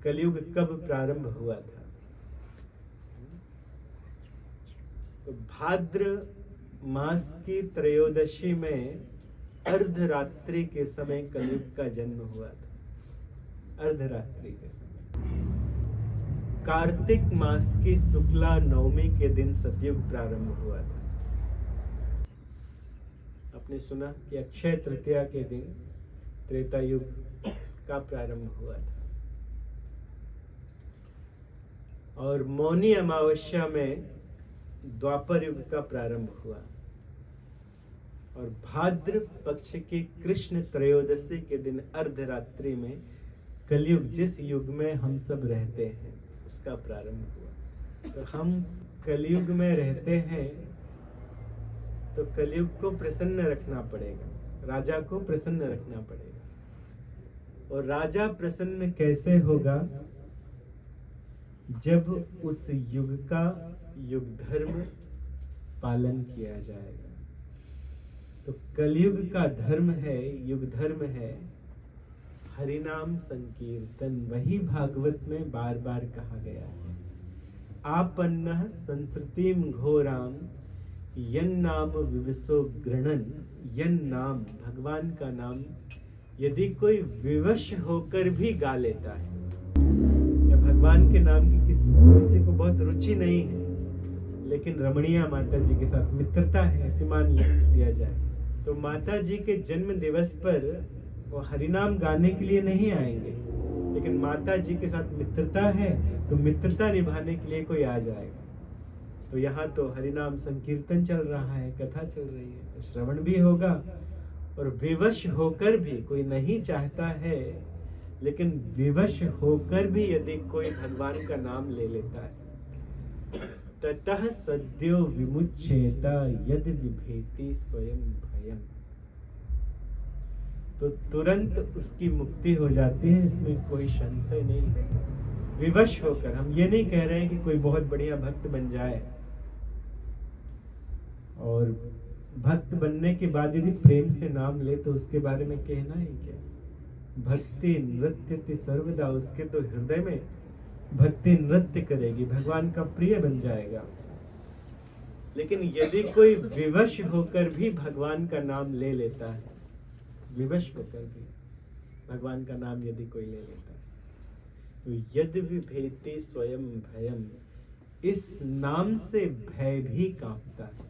कलयुग कब प्रारंभ हुआ था? तो भाद्र मास की त्रयोदशी में अर्धरात्रि के समय कलयुग का जन्म हुआ था। अर्धरात्रि के समय कार्तिक मास की शुक्ला नवमी के दिन सतयुग प्रारंभ हुआ था। आपने सुना कि अक्षय तृतीया के दिन त्रेता युग का प्रारंभ हुआ था और मौनी अमावस्या में द्वापर युग का प्रारंभ हुआ और भाद्र पक्ष की कृष्ण त्रयोदशी के दिन अर्धरात्रि में कलयुग, जिस युग में हम सब रहते हैं, उसका प्रारंभ हुआ। तो हम कलयुग में रहते हैं तो कलयुग को प्रसन्न रखना पड़ेगा, राजा को प्रसन्न रखना पड़ेगा। और राजा प्रसन्न कैसे होगा? जब उस युग का युग धर्म पालन किया जाएगा। तो कलयुग का धर्म है, युग धर्म है हरिनाम संकीर्तन। वही भागवत में बार बार कहा गया है, आपन्नः संस्कृतिम घोराम यन नाम विवशो गृणन। यन नाम, भगवान का नाम यदि कोई विवश होकर भी गा लेता है, या भगवान के नाम की किसी को बहुत रुचि नहीं है लेकिन रमणीय माता जी के साथ मित्रता है, ऐसे मान लिया जाए, तो माता जी के जन्म दिवस पर वो हरिनाम गाने के लिए नहीं आएंगे, लेकिन माता जी के साथ मित्रता है तो मित्रता निभाने के लिए कोई आ जाएगा। तो यहाँ तो हरिनाम संकीर्तन चल रहा है, कथा चल रही है, तो श्रवण भी होगा। और विवश होकर भी, कोई नहीं चाहता है लेकिन विवश होकर भी यदि कोई भगवान का नाम ले लेता है, ततः सद्यो विमुच्येत यदि विभेति स्वयं भयम्, तो तुरंत उसकी मुक्ति हो जाती है, इसमें कोई संशय नहीं है। विवश होकर, हम ये नहीं कह रहे हैं कि कोई बहुत बढ़िया भक्त बन जाए, और भक्त बनने के बाद यदि प्रेम से नाम ले तो उसके बारे में कहना ही क्या। भक्ति नृत्य सर्वदा, उसके तो हृदय में भक्ति नृत्य करेगी, भगवान का प्रिय बन जाएगा। लेकिन यदि कोई विवश होकर भी भगवान का नाम ले लेता है, विवश होकर भी भगवान का नाम यदि कोई ले लेता है, तो यदि विभेति स्वयं भयम, इस नाम से भय भी कांपता है।